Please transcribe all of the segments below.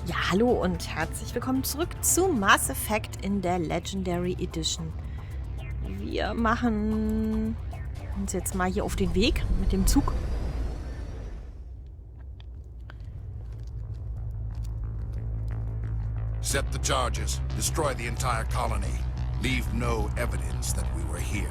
Ja, hallo und herzlich willkommen zurück zu Mass Effect in der Legendary Edition. Wir machen uns jetzt mal hier auf den Weg mit dem Zug. Set the charges. Destroy the entire colony. Leave no evidence that we were here.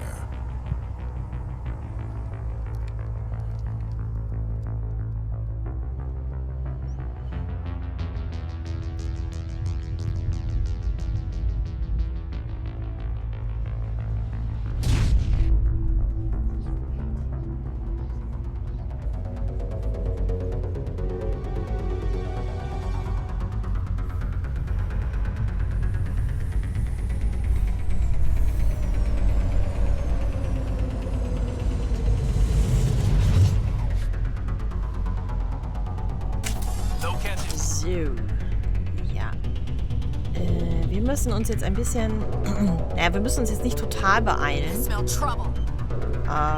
So. Ja. Wir müssen uns jetzt ein bisschen... wir müssen uns jetzt nicht total beeilen.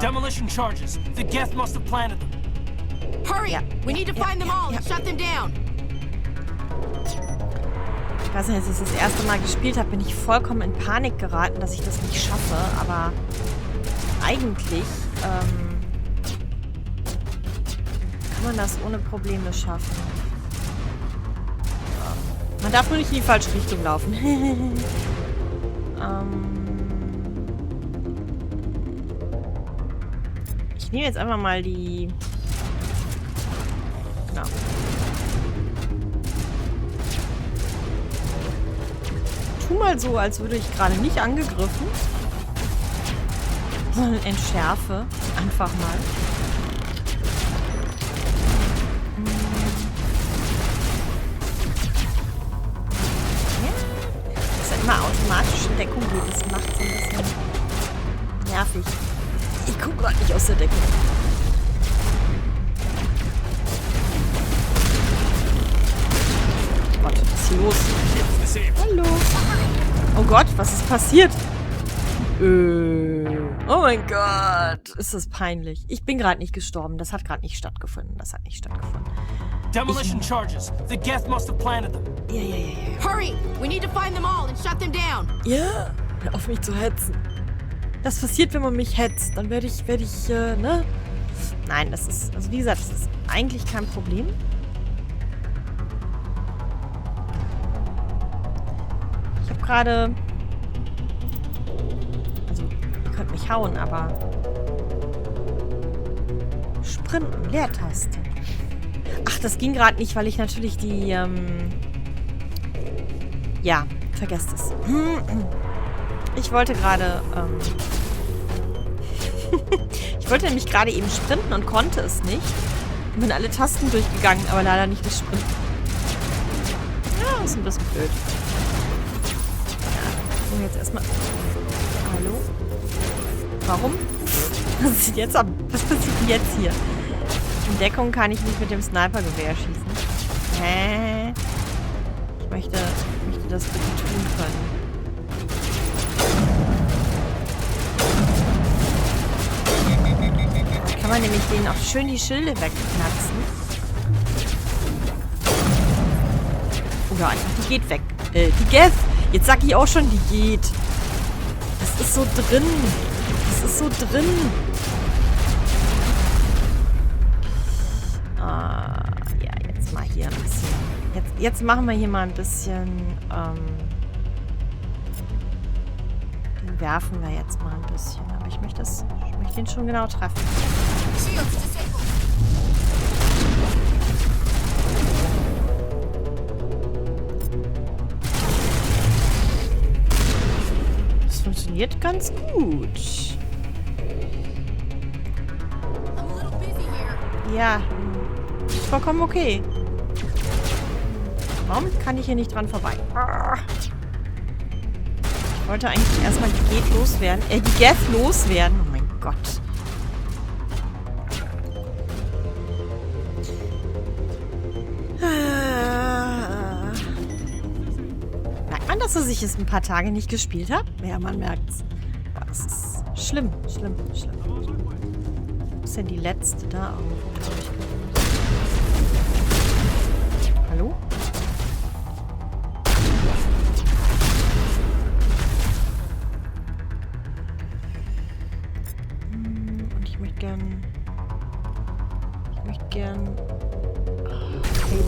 Demolition charges. The Geth must have planted them. Hurry! We need to find them all and shut them down. Ich weiß nicht, als ich das erste Mal gespielt habe, bin ich vollkommen in Panik geraten, dass ich das nicht schaffe. Aber eigentlich kann man das ohne Probleme schaffen. Man darf nur nicht in die falsche Richtung laufen. Ich nehme jetzt einfach mal die... Genau. Tu mal so, als würde ich gerade nicht angegriffen. Sondern entschärfe. Einfach mal. Automatisch in Deckung geht. Das macht so ein bisschen nervig. Ich gucke gerade nicht aus der Deckung. Gott, was ist hier los? Hallo. Oh Gott, was ist passiert? Oh mein Gott. Ist das peinlich. Ich bin gerade nicht gestorben. Das hat gerade nicht stattgefunden. Demolition charges. The Geth must have planted them. Ja. Hurry! We need to find them all and shut them down. Ja, hör auf mich zu hetzen. Das passiert, wenn man mich hetzt. Dann werde ich, ne? Nein, das ist, also wie gesagt, das ist eigentlich kein Problem. Ich habe gerade, also, ihr könnt mich hauen, aber Sprinten, Leertaste. Ach, das ging gerade nicht, weil ich natürlich die, ja, vergesst es. Ich wollte gerade, ich wollte nämlich gerade eben sprinten und konnte es nicht. Ich bin alle Tasten durchgegangen, aber leider nicht das Sprinten. Ja, ist ein bisschen blöd. Ja, so jetzt erstmal. Hallo? Warum? Was ist jetzt ab? Was passiert denn jetzt hier? In Deckung kann ich nicht mit dem Snipergewehr schießen. Hä? Ich möchte das bitte tun können. Da kann man nämlich denen auch schön die Schilde wegknatzen. Oder einfach, die geht weg. Die Geth! Jetzt sag ich auch schon, die geht. Das ist so drin. Ja, jetzt mal hier ein bisschen. Jetzt machen wir hier mal ein bisschen. Den werfen wir jetzt mal ein bisschen. Aber ich möchte den schon genau treffen. Das funktioniert ganz gut. Ja, ist vollkommen okay. Warum kann ich hier nicht dran vorbei? Ich wollte eigentlich erstmal die Geth loswerden. Die Geth loswerden. Oh mein Gott. Merkt man, dass ich es ein paar Tage nicht gespielt habe? Ja, man merkt's. Das ist schlimm. Wo ist denn die letzte da? Hallo? möchte gern... Okay.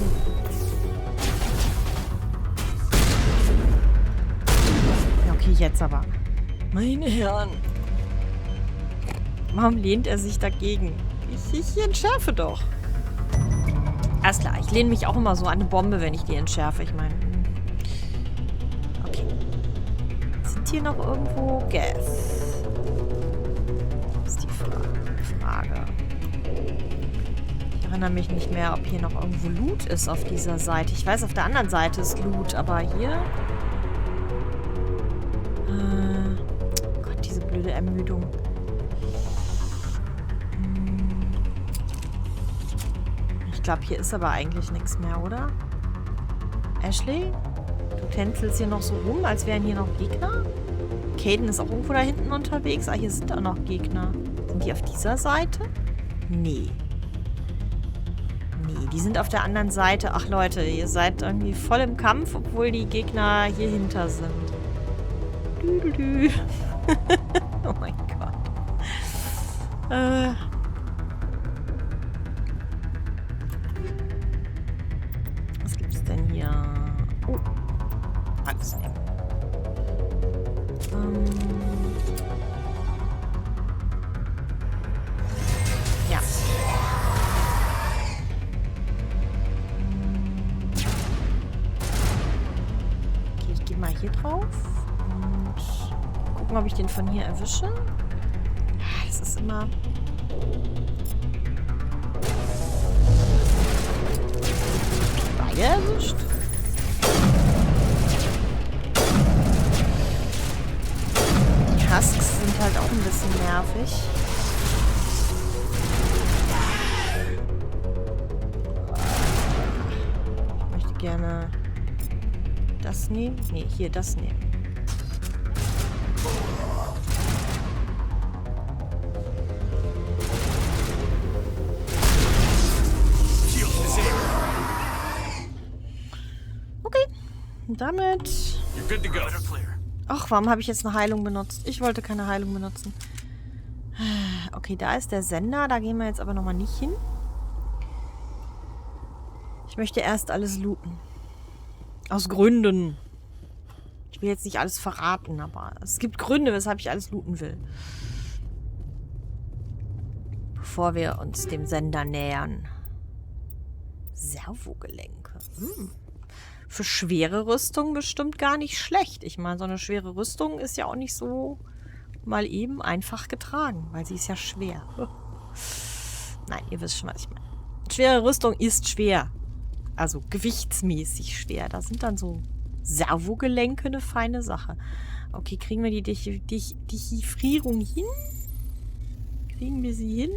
Ja, okay, jetzt aber. Meine Herren. Warum lehnt er sich dagegen? Ich entschärfe doch. Alles klar, ich lehne mich auch immer so an eine Bombe, wenn ich die entschärfe. Ich meine... Okay. Sind hier noch irgendwo Gas? Das ist die Frage. Ich erinnere mich nicht mehr, ob hier noch irgendwo Loot ist auf dieser Seite. Ich weiß, auf der anderen Seite ist Loot, aber hier... Gott, diese blöde Ermüdung. Ich glaube, hier ist aber eigentlich nichts mehr, oder? Ashley? Du tänzelst hier noch so rum, als wären hier noch Gegner? Caden ist auch irgendwo da hinten unterwegs. Ah, hier sind auch noch Gegner. Sind die auf dieser Seite? Nee. Nee, die sind auf der anderen Seite. Ach Leute, ihr seid irgendwie voll im Kampf, obwohl die Gegner hier hinter sind. Oh mein Gott. Was gibt's denn hier? Oh. Alles nehmen. Ja. Okay, ich gehe mal hier drauf. Und gucken, ob ich den von hier erwische. Das ist immer... Beide erwischt. Die Husks sind halt auch ein bisschen nervig. Ich möchte gerne das nehmen. Nee, hier das nehmen. Und damit... Ach, warum habe ich jetzt eine Heilung benutzt? Ich wollte keine Heilung benutzen. Okay, da ist der Sender. Da gehen wir jetzt aber nochmal nicht hin. Ich möchte erst alles looten. Aus Gründen. Ich will jetzt nicht alles verraten, aber es gibt Gründe, weshalb ich alles looten will. Bevor wir uns dem Sender nähern. Servogelenke. Für schwere Rüstung bestimmt gar nicht schlecht. Ich meine, so eine schwere Rüstung ist ja auch nicht so mal eben einfach getragen, weil sie ist ja schwer. Nein, ihr wisst schon, was ich meine. Schwere Rüstung ist schwer. Also gewichtsmäßig schwer. Da sind dann so Servogelenke eine feine Sache. Okay, kriegen wir die Dechiffrierung hin? Kriegen wir sie hin?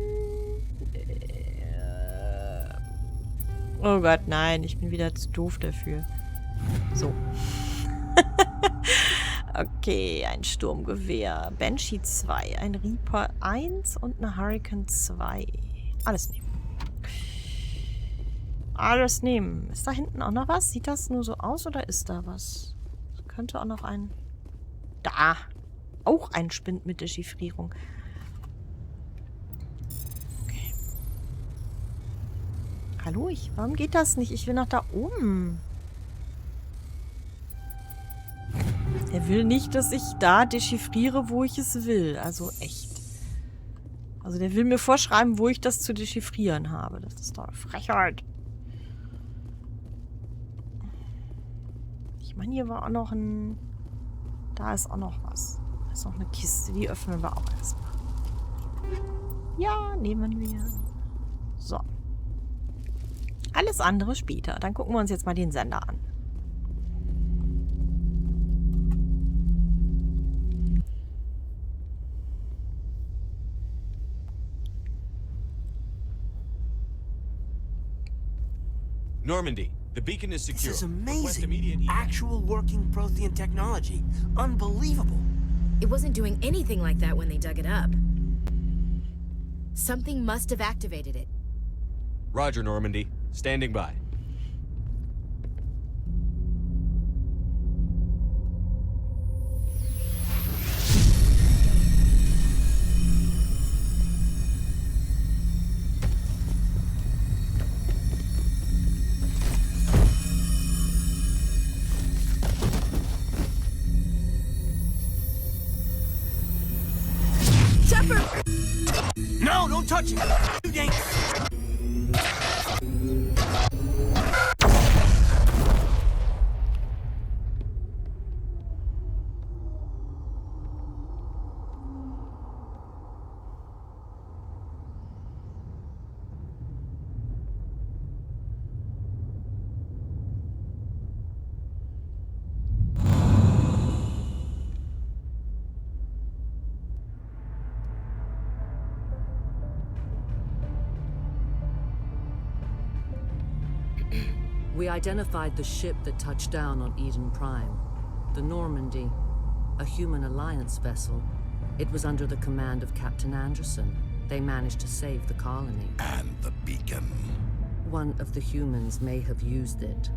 Oh Gott, nein. Ich bin wieder zu doof dafür. So. Okay, ein Sturmgewehr. Banshee 2, ein Reaper 1 und eine Hurricane 2. Alles nehmen. Alles nehmen. Ist da hinten auch noch was? Sieht das nur so aus oder ist da was? Das könnte auch noch ein... Da! Auch ein Spind mit Dechiffrierung. Okay. Hallo, warum geht das nicht? Ich will nach da oben. Er will nicht, dass ich da dechiffriere, wo ich es will. Also echt. Also der will mir vorschreiben, wo ich das zu dechiffrieren habe. Das ist doch eine Frechheit. Ich meine, hier war auch noch ein... Da ist auch noch was. Da ist noch eine Kiste. Die öffnen wir auch erstmal. Ja, nehmen wir. So. Alles andere später. Dann gucken wir uns jetzt mal den Sender an. Normandy, the beacon is secure. This is Request amazing. immediate evac. Actual working Prothean technology. Unbelievable. It wasn't doing anything like that when they dug it up. Something must have activated it. Roger, Normandy. Standing by. Don't touch it! Too dangerous! We identified the ship that touched down on Eden Prime. The Normandy, a human alliance vessel. It was under the command of Captain Anderson. They managed to save the colony. And the beacon. One of the humans may have used it.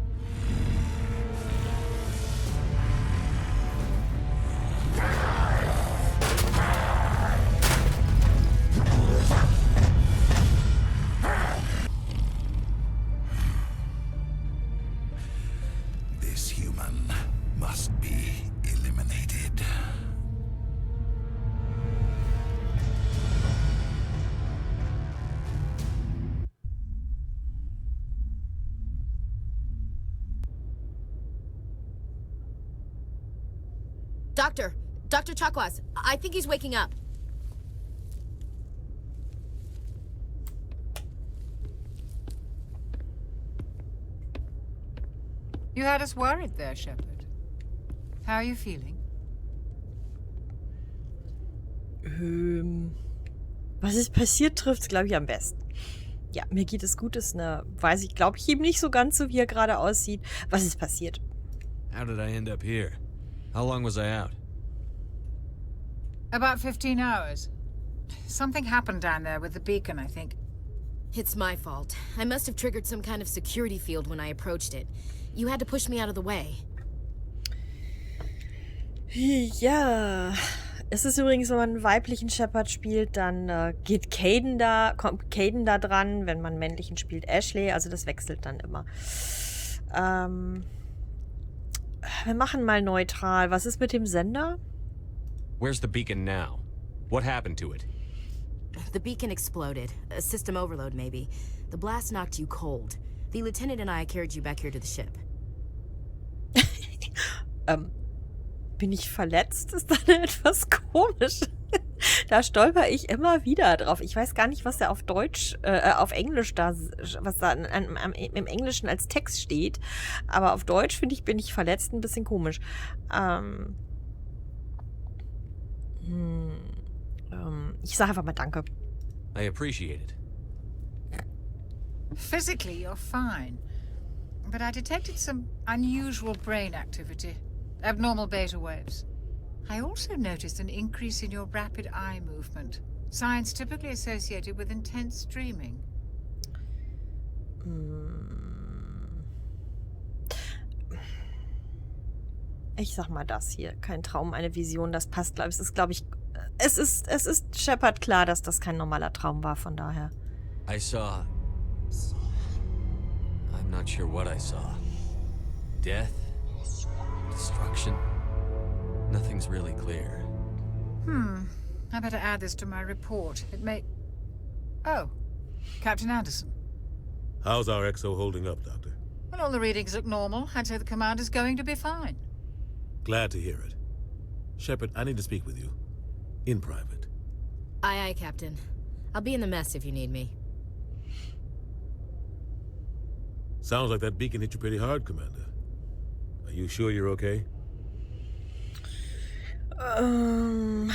This human must be eliminated. Dr. Chakwas, I think he's waking up. You had us worried there, Shepard. How are you feeling? Was ist passiert, trifft's, glaube ich, am besten. Ja, mir geht es gut, ist weiß ich, glaube ich, ihm nicht so ganz so, wie er gerade aussieht. Was ist passiert? How did I end up here? How long was I out? About 15 hours. Something happened down there with the beacon, I think. It's my fault. I must have triggered some kind of security field when I approached it. You had to push me out of the way. Ja. Es ist übrigens, wenn man einen weiblichen Shepard spielt, dann kommt Caden da dran. Wenn man einen männlichen spielt, Ashley. Also das wechselt dann immer. Wir machen mal neutral. Was ist mit dem Sender? Where's the beacon now? What happened to it? The beacon exploded. A system overload, maybe. The blast knocked you cold. The lieutenant and I carried you back here to the ship. Bin ich verletzt? Ist dann etwas komisch. Da stolper ich immer wieder drauf. Ich weiß gar nicht, was da auf Deutsch, auf Englisch da, was da im Englischen als Text steht. Aber auf Deutsch, finde ich, bin ich verletzt ein bisschen komisch. Ich sage einfach mal Danke. I appreciate it. Physically, you're fine. But I detected some unusual brain activity. Abnormal beta waves. I also noticed an increase in your rapid eye movement. Signs typically associated with intense streaming. Ich sag mal das hier. Kein Traum, eine Vision. Das passt, glaube ich. Es ist Shepard klar, dass das kein normaler Traum war, von daher. I saw... I'm not sure what I saw. Death? Destruction? Nothing's really clear. I better add this to my report. It may... Oh, Captain Anderson. How's our XO holding up, Doctor? Well, all the readings look normal. I'd say the commander's going to be fine. Glad to hear it. Shepard, I need to speak with you. In private. Aye, Captain. I'll be in the mess if you need me. Sounds like that beacon hit you pretty hard, Commander. Are you sure you're okay? Machen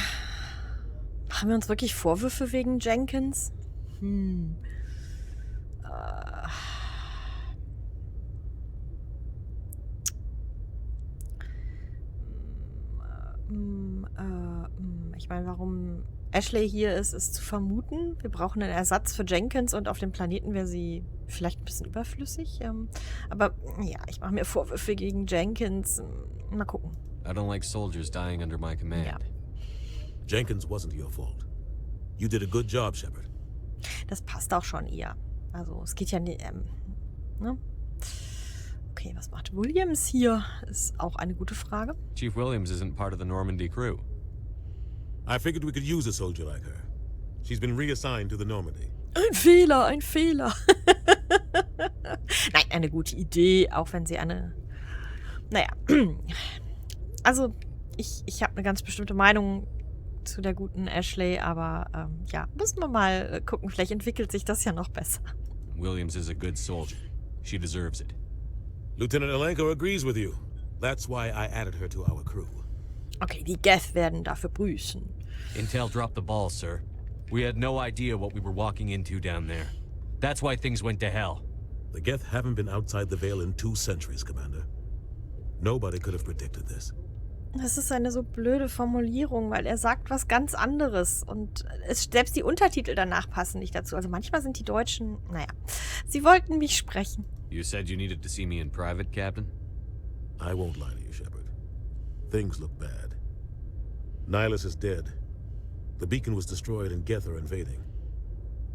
wir uns wirklich Vorwürfe wegen Jenkins? Ich meine, warum Ashley hier ist, ist zu vermuten. Wir brauchen einen Ersatz für Jenkins und auf dem Planeten wäre sie vielleicht ein bisschen überflüssig. Aber ja, ich mache mir Vorwürfe gegen Jenkins. Mal gucken. I don't like soldiers dying under my command. Ja. Jenkins wasn't your fault. You did a good job, Shepard. Das passt auch schon eher. Also, es geht ja nicht, ne? Okay, was macht Williams hier? Ist auch eine gute Frage. Chief Williams isn't part of the Normandy crew. I figured we could use a soldier like her. She's been reassigned to the Normandy. Ein Fehler, ein Fehler. Nein, eine gute Idee, auch wenn sie eine... Naja, also ich habe eine ganz bestimmte Meinung zu der guten Ashley, aber ja, müssen wir mal gucken. Vielleicht entwickelt sich das ja noch besser. Williams is a good soldier. She deserves it. Lieutenant Alenko agrees with you. That's why I added her to our crew. Okay, die Geth werden dafür büßen. Intel dropped the ball, sir. We had no idea what we were walking into down there. That's why things went to hell. The Geth haven't been outside the Veil in 2 centuries, Commander. Nobody could have predicted this. Das ist eine so blöde Formulierung, weil er sagt was ganz anderes. Und selbst die Untertitel danach passen nicht dazu. Also manchmal sind die Deutschen... Naja, sie wollten mich sprechen. You said you needed to see me in private, Captain? I won't lie to you, Shepard. Things look bad. Nihilus is dead. The beacon was destroyed and Geth are invading.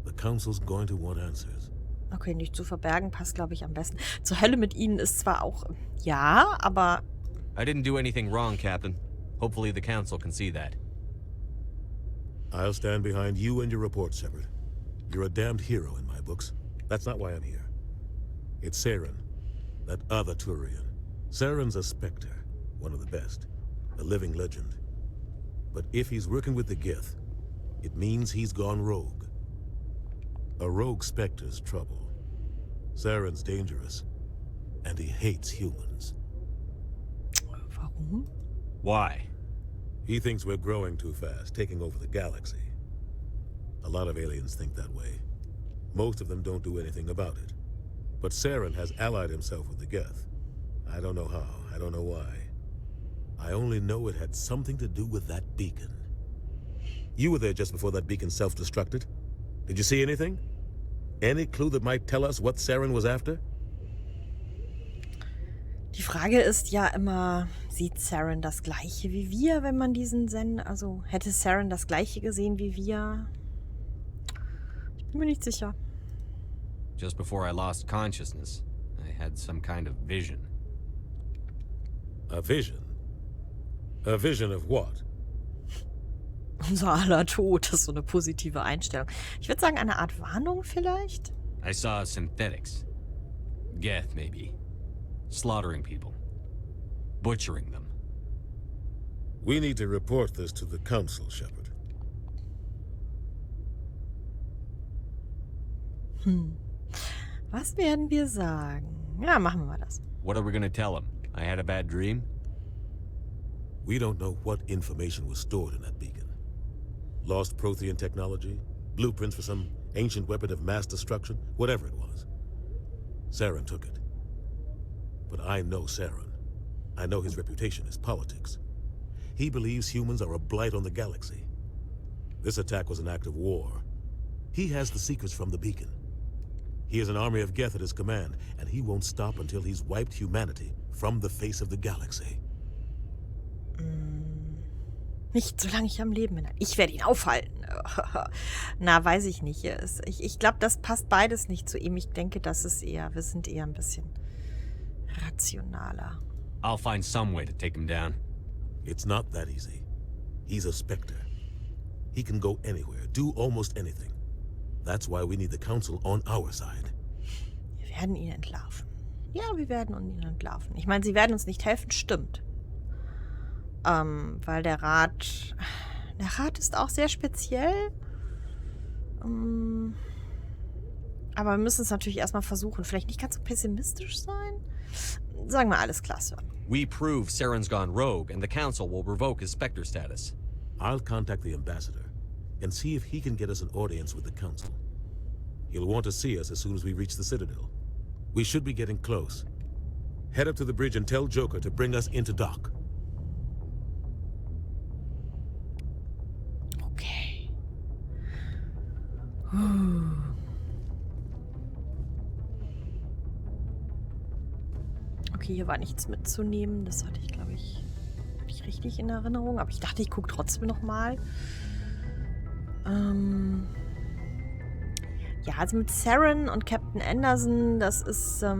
The Council's going to want answers. Okay, nicht zu verbergen passt, glaube ich, am besten. Zur Hölle mit ihnen ist zwar auch... Ja, aber... I didn't do anything wrong, Captain. Hopefully the Council can see that. I'll stand behind you and your report, Shepard. You're a damned hero in my books. That's not why I'm here. It's Saren, that other Turian. Saren's a Spectre, one of the best, a living legend. But if he's working with the Geth, it means he's gone rogue. A rogue Spectre's trouble. Saren's dangerous, and he hates humans. Warum? Why? He thinks we're growing too fast, taking over the galaxy. A lot of aliens think that way. Most of them don't do anything about it. But Saren has allied himself with the Geth. I don't know how, I don't know why. I only know it had something to do with that beacon. You were there just before that beacon self-destructed. Did you see anything? Any clue that might tell us what Saren was after? Die Frage ist ja immer, sieht Saren das Gleiche wie wir, wenn man diesen also hätte Saren das Gleiche gesehen wie wir? Ich bin mir nicht sicher. Just before I lost consciousness, I had some kind of vision. A vision? A vision of what? Unser aller Tod ist so eine positive Einstellung. Ich würde sagen, eine Art Warnung vielleicht? I saw synthetics. Geth, maybe. Slaughtering people. Butchering them. We need to report this to the Council, Shepard. Was werden wir sagen? Ja, machen wir mal das. What are we gonna tell him? I had a bad dream? We don't know what information was stored in that beacon. Lost Prothean technology, blueprints for some ancient weapon of mass destruction, whatever it was. Saren took it. But I know Saren. I know his reputation is politics. He believes humans are a blight on the galaxy. This attack was an act of war. He has the secrets from the beacon. He has an army of Geth at his command, and he won't stop until he's wiped humanity from the face of the galaxy. Nicht, solange ich am Leben bin. Ich werde ihn aufhalten. Na, weiß ich nicht. Ich glaube, das passt beides nicht zu ihm. Ich denke, wir sind eher ein bisschen rationaler. I'll find some way to take him down. It's not that easy. He's a Spectre. He can go anywhere, do almost anything. That's why we need the Council on our side. Wir werden ihn entlarven. Ja, wir werden ihn entlarven. Ich meine, sie werden uns nicht helfen, stimmt. Weil der Rat ist auch sehr speziell. Aber wir müssen es natürlich erstmal versuchen. Vielleicht nicht ganz so pessimistisch sein. Sagen wir alles klar, Sir. We prove Saren's gone rogue, and the Council will revoke his Spectre status. I'll contact the ambassador and see if he can get us an audience with the Council. He'll want to see us as soon as we reach the Citadel. We should be getting close. Head up to the bridge and tell Joker to bring us into dock. Okay. Okay, hier war nichts mitzunehmen. Das hatte ich, glaube ich, richtig in Erinnerung. Aber ich dachte, ich gucke trotzdem noch mal. Ja, also mit Saren und Captain Anderson, das ist, da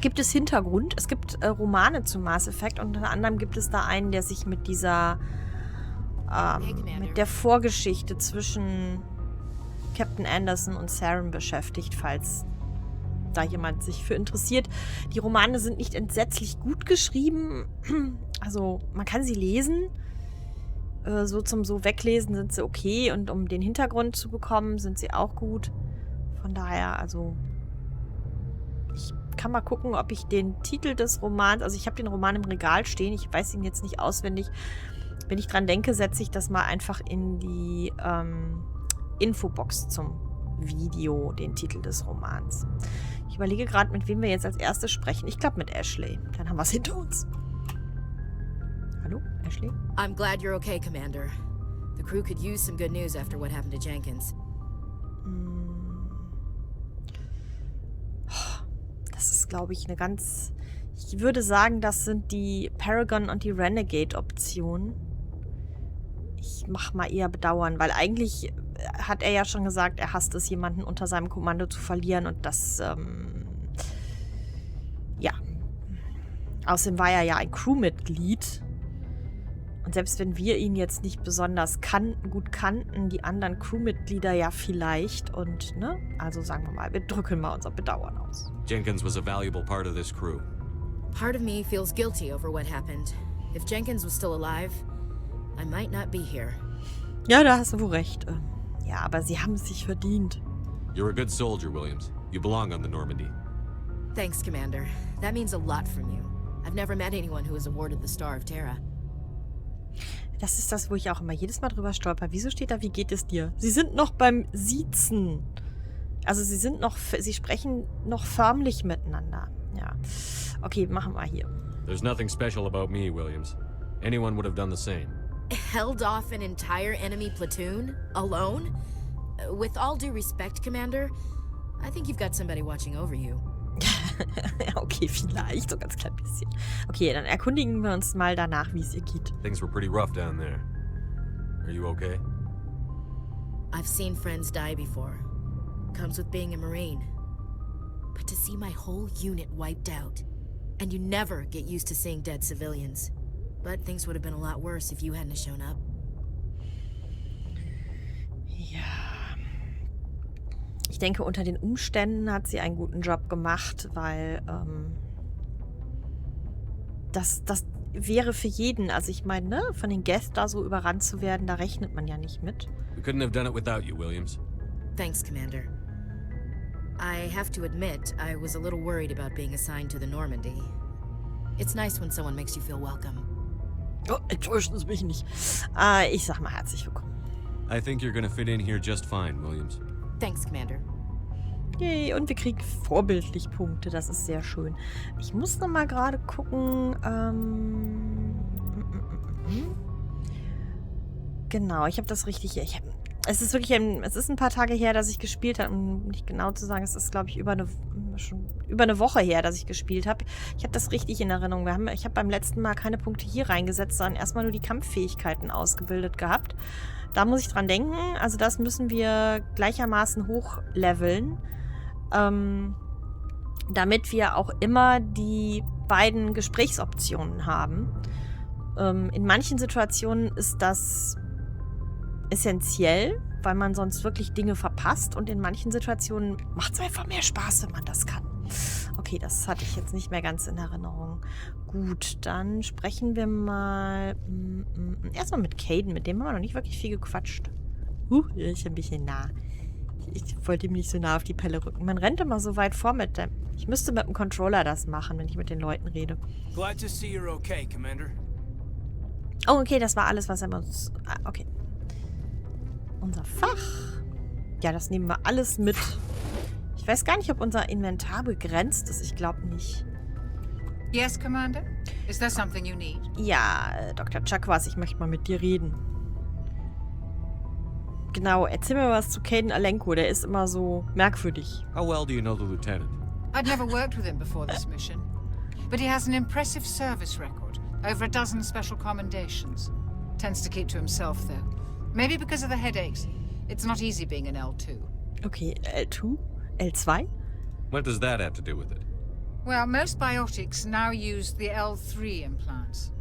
gibt es Hintergrund. Es gibt Romane zu Mass Effect und unter anderem gibt es da einen, der sich mit dieser mit der Vorgeschichte zwischen Captain Anderson und Saren beschäftigt, falls da jemand sich für interessiert. Die Romane sind nicht entsetzlich gut geschrieben. Also man kann sie lesen. So zum so weglesen sind sie okay. Und um den Hintergrund zu bekommen, sind sie auch gut. Von daher, also ich kann mal gucken, ob ich den Titel des Romans, also ich habe den Roman im Regal stehen, ich weiß ihn jetzt nicht auswendig. Wenn ich dran denke, setze ich das mal einfach in die Infobox zum Video, den Titel des Romans. Ich überlege gerade, mit wem wir jetzt als erstes sprechen. Ich glaube mit Ashley. Dann haben wir es hinter uns. Hallo, Ashley? I'm glad you're okay, Commander. The crew could use some good news after what happened to Jenkins. Das ist, glaube ich, eine ganz... Ich würde sagen, das sind die Paragon und die Renegade-Optionen. Ich mache mal eher bedauern, weil eigentlich hat er ja schon gesagt, er hasst es, jemanden unter seinem Kommando zu verlieren und das, ja. Außerdem war er ja ein Crewmitglied. Und selbst wenn wir ihn jetzt nicht besonders gut kannten, die anderen Crewmitglieder ja vielleicht. Und, ne? Also sagen wir mal, wir drücken mal unser Bedauern aus. Jenkins was a valuable part of this crew. Part of me feels guilty over what happened. If Jenkins was still alive, I might not be here. Ja, da hast du wohl recht. Ja, aber sie haben es sich verdient. You're a good soldier, Williams. You belong on the Normandy. Thanks, Commander. That means a lot from you. I've never met anyone who was awarded the Star of Terra. Das ist das, wo ich auch immer jedes Mal drüber stolper. Wieso steht da, wie geht es dir? Sie sind noch beim Siezen. Also sie sprechen noch förmlich miteinander. Ja. Okay, machen wir hier. There's nothing special about me, Williams. Anyone would have done the same. Held off an entire enemy platoon? Alone? With all due respect, Commander, I think you've got somebody watching over you. Okay, vielleicht, so ganz klein bisschen. Okay, dann erkundigen wir uns mal danach, wie es ihr geht. Things were pretty rough down there. Are you okay? I've seen friends die before. Comes with being a Marine. But to see my whole unit wiped out, and you never get used to seeing dead civilians. But things would have been a lot worse if you hadn't shown up. Ja. Ich denke, unter den Umständen hat sie einen guten Job gemacht, weil das wäre für jeden, also ich meine, ne, von den Guests da so überrannt zu werden, da rechnet man ja nicht mit. We couldn't have done it without you, Williams. Thanks, Commander. I have to admit, I was a little worried about being assigned to the Normandy. It's nice when someone makes you feel welcome. Oh, enttäuschen Sie mich nicht. Ich sag mal herzlich willkommen. I think you're gonna fit in here just fine, Williams. Thanks, Commander. Yay, und wir kriegen vorbildlich Punkte. Das ist sehr schön. Ich muss noch mal gerade gucken. Genau, ich habe das richtig hier. Es ist wirklich es ist ein paar Tage her, dass ich gespielt habe. Um nicht genau zu sagen, es ist, glaube ich, schon über eine Woche her, dass ich gespielt habe. Ich habe das richtig in Erinnerung. Ich habe beim letzten Mal keine Punkte hier reingesetzt, sondern erstmal nur die Kampffähigkeiten ausgebildet gehabt. Da muss ich dran denken. Also das müssen wir gleichermaßen hochleveln, damit wir auch immer die beiden Gesprächsoptionen haben. In manchen Situationen ist das essentiell, weil man sonst wirklich Dinge verpasst, und in manchen Situationen macht es einfach mehr Spaß, wenn man das kann. Okay, das hatte ich jetzt nicht mehr ganz in Erinnerung. Gut, dann sprechen wir mal erstmal mit Caden, mit dem haben wir noch nicht wirklich viel gequatscht. Der ist ein bisschen nah. Ich wollte ihm nicht so nah auf die Pelle rücken. Man rennt immer so weit vor mit dem. Ich müsste mit dem Controller das machen, wenn ich mit den Leuten rede. Glad to see you're okay, Commander. Oh, okay, das war alles, was er uns... okay. Unser Fach. Ja, das nehmen wir alles mit. Ich weiß gar nicht, ob unser Inventar begrenzt ist. Ich glaube nicht. Yes, Commander? Is there something you need? Ja, Dr. Chakwas, ich möchte mal mit dir reden. Genau, erzähl mir was zu Caden Alenko. Der ist immer so merkwürdig. How well do you know the lieutenant? I'd never worked with him before this mission. But he has an impressive service record. Over a dozen special commendations. Tends to keep to himself, though. Maybe because of the headaches. It's not easy being an L2. Okay, L2? L2? What does that have to do with it? Well, most biotics now use the L3 implants.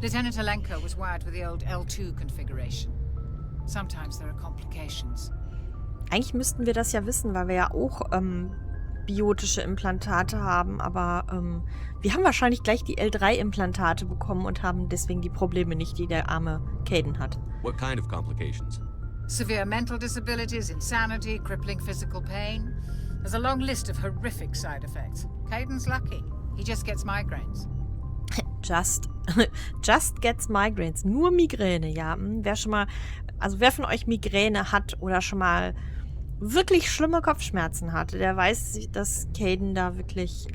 Lieutenant Alenko was wired with the old L2 configuration. Sometimes there are complications. Eigentlich müssten wir das ja wissen, weil wir ja auch biotische Implantate haben, aber wir haben wahrscheinlich gleich die L3-Implantate bekommen und haben deswegen die Probleme nicht, die der arme Caden hat. What kind of complications? Severe mental disabilities, insanity, crippling physical pain. There's a long list of horrific side effects. Caden's lucky. He just gets migraines. Just gets migraines. Nur Migräne, ja. Wer von euch Migräne hat oder schon mal wirklich schlimme Kopfschmerzen hatte, der weiß, dass Caden da wirklich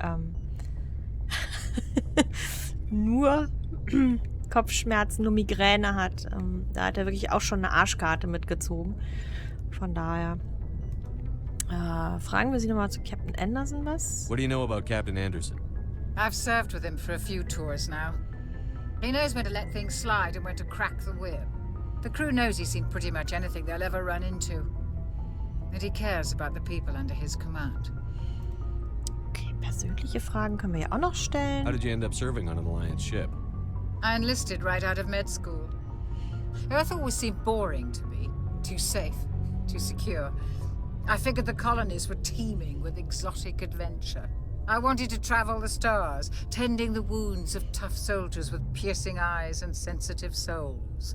nur Kopfschmerzen, nur Migräne hat. Da hat er wirklich auch schon eine Arschkarte mitgezogen. Von daher fragen wir sie nochmal zu Captain Anderson was. What do you know about Captain Anderson? I've served with him for a few tours now. He knows when to let things slide and when to crack the whip. The crew knows he's seen pretty much anything they'll ever run into. And he cares about the people under his command. Okay, persönliche Fragen können wir ja auch noch stellen. How did you end up serving on an Alliance ship? I enlisted right out of med school. Earth always seemed boring to me. Too safe, too secure. I figured the colonies were teeming with exotic adventure. I wanted to travel the stars, tending the wounds of tough soldiers with piercing eyes and sensitive souls.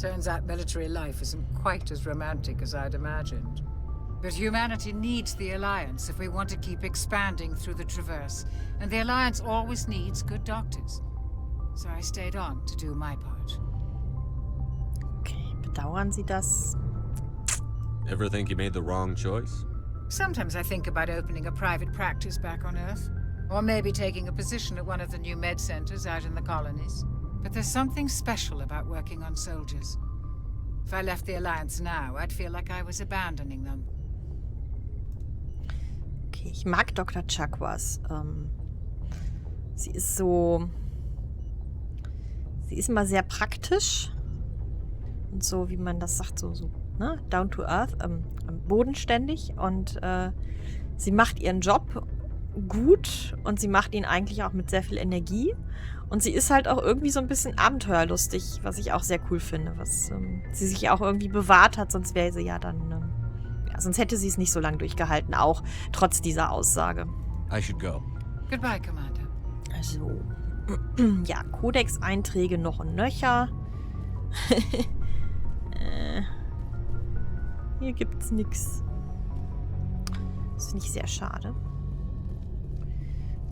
Turns out military life isn't quite as romantic as I'd imagined. But humanity needs the Alliance if we want to keep expanding through the Traverse, and the Alliance always needs good doctors. So I stayed on to do my part. Okay, bedauern Sie das? Ever think you made the wrong choice? Sometimes I think about opening a private practice back on Earth. Or maybe taking a position at one of the new med centers out in the colonies. But there's something special about working on soldiers. If I left the Alliance now, I'd feel like I was abandoning them. Okay, ich mag Dr. Chakwas. Sie ist so... Sie ist immer sehr praktisch. Und so, wie man das sagt, so ne? Down to earth, bodenständig. Und sie macht ihren Job gut und sie macht ihn eigentlich auch mit sehr viel Energie. Und sie ist halt auch irgendwie so ein bisschen abenteuerlustig, was ich auch sehr cool finde, was sie sich auch irgendwie bewahrt hat, sonst wäre sie ja dann, sonst hätte sie es nicht so lange durchgehalten, auch trotz dieser Aussage. I should go. Goodbye, Commander. Also, ja, Kodex-Einträge noch und nöcher. Hier gibt's nix. Das finde ich sehr schade.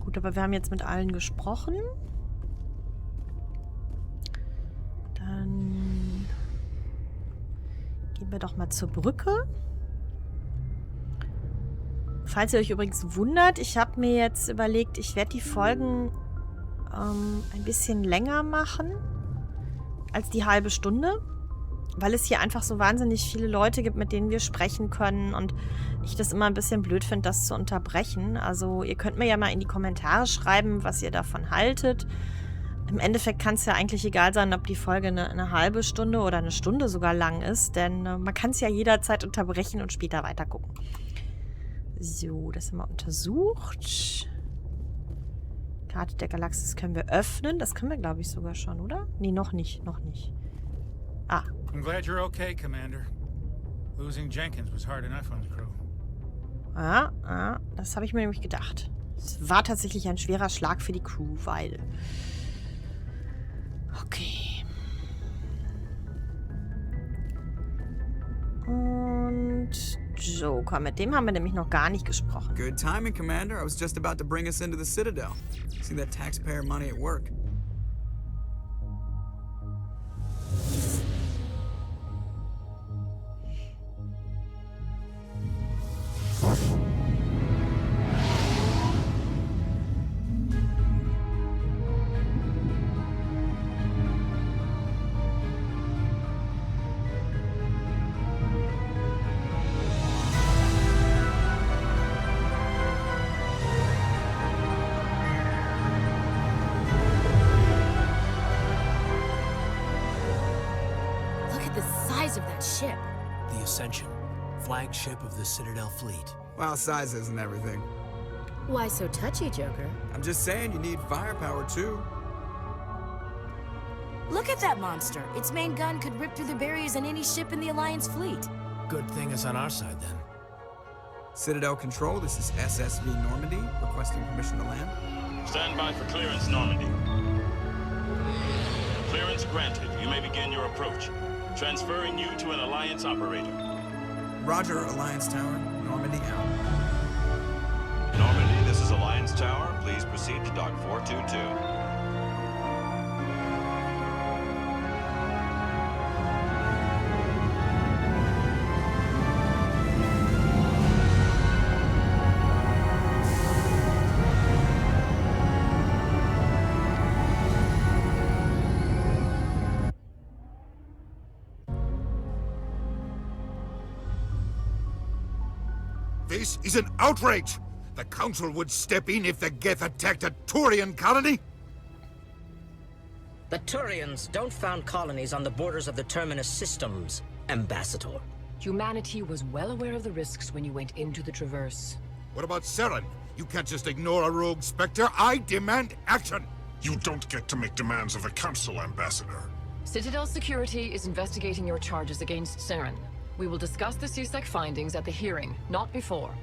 Gut, aber wir haben jetzt mit allen gesprochen. Dann gehen wir doch mal zur Brücke. Falls ihr euch übrigens wundert, ich habe mir jetzt überlegt, ich werde die Folgen ein bisschen länger machen als die halbe Stunde, weil es hier einfach so wahnsinnig viele Leute gibt, mit denen wir sprechen können und ich das immer ein bisschen blöd finde, das zu unterbrechen. Also ihr könnt mir ja mal in die Kommentare schreiben, was ihr davon haltet. Im Endeffekt kann es ja eigentlich egal sein, ob die Folge eine halbe Stunde oder eine Stunde sogar lang ist, denn man kann es ja jederzeit unterbrechen und später weitergucken. So, das haben wir untersucht. Karte der Galaxis können wir öffnen. Das können wir, glaube ich, sogar schon, oder? Nee, noch nicht. Ah. I'm glad you're okay, Commander. Losing Jenkins was hard enough on the crew. Das habe ich mir nämlich gedacht. Es war tatsächlich ein schwerer Schlag für die Crew, weil... Okay. Und... So, komm, mit dem haben wir nämlich noch gar nicht gesprochen. Good timing, Commander. I was just about to bring us into the Citadel. See that taxpayer money at work. Of that ship. The Ascension, flagship of the Citadel fleet. Well, size isn't everything. Why so touchy, Joker? I'm just saying you need firepower too. Look at that monster. Its main gun could rip through the barriers on any ship in the Alliance fleet. Good thing it's on our side, then. Citadel Control, this is SSV Normandy, requesting permission to land. Stand by for clearance, Normandy. Clearance granted. You may begin your approach. Transferring you to an Alliance operator. Roger, Alliance Tower. Normandy out. Normandy, this is Alliance Tower. Please proceed to Dock 422. This is an outrage! The Council would step in if the Geth attacked a Turian colony? The Turians don't found colonies on the borders of the Terminus systems, Ambassador. Humanity was well aware of the risks when you went into the Traverse. What about Seren? You can't just ignore a rogue Spectre. I demand action! You don't get to make demands of the Council, Ambassador. Citadel Security is investigating your charges against Seren. We will discuss the CSEC findings at the hearing, not before.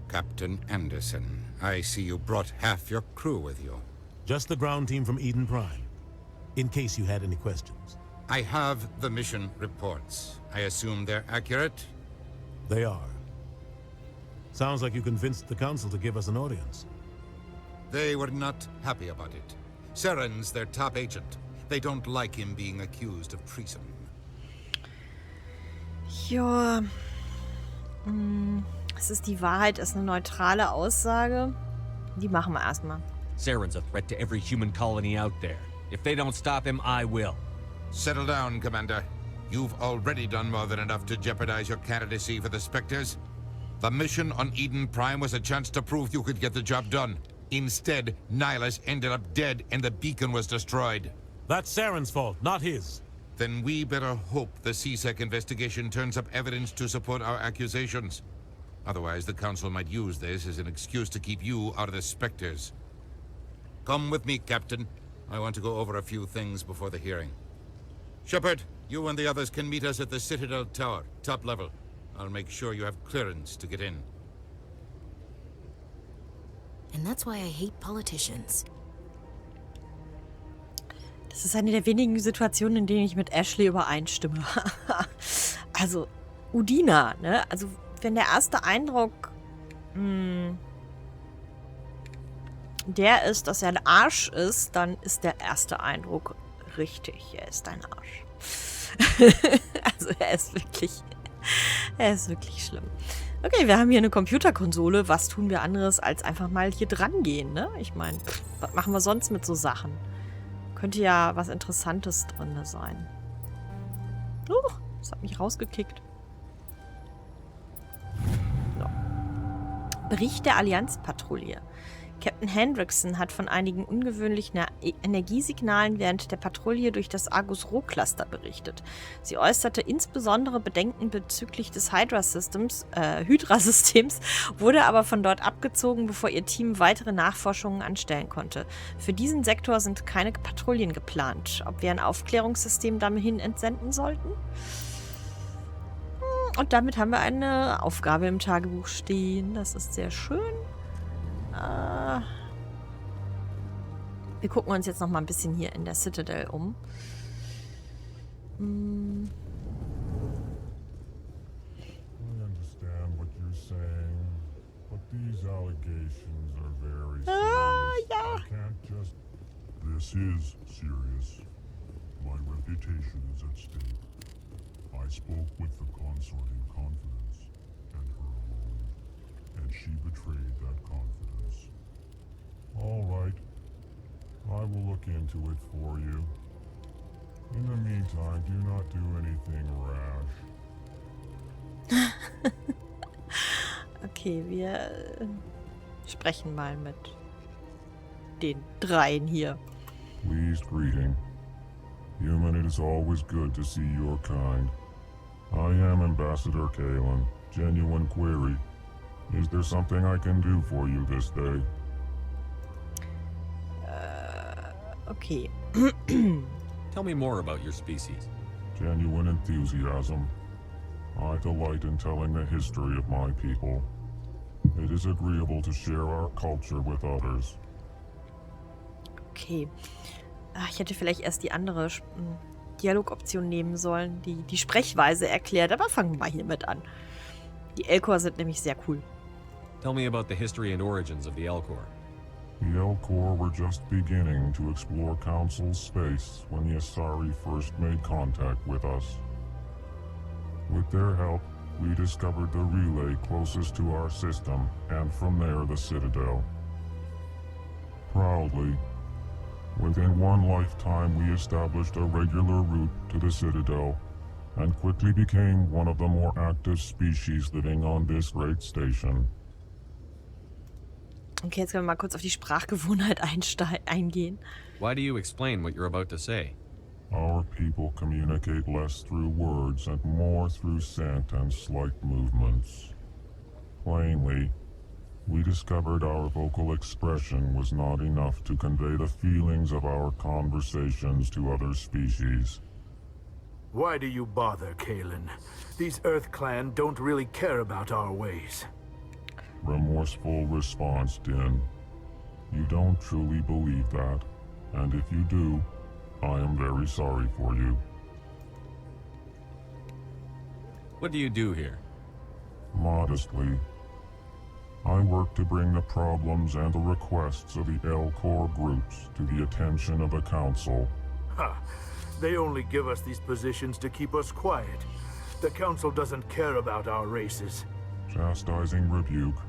Captain Anderson, I see you brought half your crew with you. Just the ground team from Eden Prime, in case you had any questions. I have the mission reports. I assume they're accurate? They are. Sounds like you convinced the Council to give us an audience. They were not happy about it. Seren's their top agent. They don't like him being accused of treason. Ja. Es ist die Wahrheit, ist eine neutrale Aussage. Die machen wir erstmal. Seren's a threat to every human colony out there. If they don't stop him, I will. Settle down, Commander. You've already done more than enough to jeopardize your candidacy for the Spectres. The mission on Eden Prime was a chance to prove you could get the job done. Instead, Nihilus ended up dead and the beacon was destroyed. That's Seren's fault, not his. Then we better hope the CSEC investigation turns up evidence to support our accusations. Otherwise, the Council might use this as an excuse to keep you out of the Spectres. Come with me, Captain. I want to go over a few things before the hearing. Shepard, you and the others can meet us at the Citadel Tower, top level. I'll make sure you have clearance to get in. And that's why I hate politicians. Das ist eine der wenigen Situationen, in denen ich mit Ashley übereinstimme. Also, Udina, ne? Also, wenn der erste Eindruck der ist, dass er ein Arsch ist, dann ist der erste Eindruck richtig. Er ist ein Arsch. Also, er ist wirklich schlimm. Okay, wir haben hier eine Computerkonsole. Was tun wir anderes, als einfach mal hier dran gehen, ne? Ich meine, was machen wir sonst mit so Sachen? Könnte ja was Interessantes drin sein. Das hat mich rausgekickt. So. Bericht der Allianzpatrouille. Captain Hendrickson hat von einigen ungewöhnlichen Energiesignalen während der Patrouille durch das Argus-Roh-Cluster berichtet. Sie äußerte insbesondere Bedenken bezüglich des Hydra-Systems, wurde aber von dort abgezogen, bevor ihr Team weitere Nachforschungen anstellen konnte. Für diesen Sektor sind keine Patrouillen geplant. Ob wir ein Aufklärungssystem dahin entsenden sollten? Und damit haben wir eine Aufgabe im Tagebuch stehen. Das ist sehr schön. Wir gucken uns jetzt noch mal ein bisschen hier in der Citadel um. I understand what you're saying, but these allegations are very serious. Yeah. I can't just... This is serious. My reputation is at stake. I spoke with the consort in confidence, and her alone, and she betrayed that confidence. All right. I will look into it for you. In the meantime, do not do anything rash. Okay, wir sprechen mal mit den dreien hier. Pleased greeting. Human, it is always good to see your kind. I am Ambassador Kalen. Genuine query. Is there something I can do for you this day? Okay. Tell me more about your species. Genuine enthusiasm. I delight in telling the history of my people. It is agreeable to share our culture with others. Okay. Ach, ich hätte vielleicht erst die andere Dialogoption nehmen sollen, die die Sprechweise erklärt. Aber fangen wir mal hiermit an. Die Elcor sind nämlich sehr cool. Tell me about the history and origins of the Elcor. The Elcor were just beginning to explore Council's space when the Asari first made contact with us. With their help, we discovered the relay closest to our system, and from there the Citadel. Proudly, within one lifetime we established a regular route to the Citadel, and quickly became one of the more active species living on this great station. Okay, jetzt können wir mal kurz auf die Sprachgewohnheit eingehen. Why do you explain what you're about to say? Our people communicate less through words and more through scent and slight movements. Plainly, we discovered our vocal expression was not enough to convey the feelings of our conversations to other species. Why do you bother, Kalen? These Earth Clan don't really care about our ways. Remorseful response, Din. You don't truly believe that, and if you do, I am very sorry for you. What do you do here? Modestly, I work to bring the problems and the requests of the Elcor groups to the attention of the Council. Ha! They only give us these positions to keep us quiet. The Council doesn't care about our races. Chastising rebuke.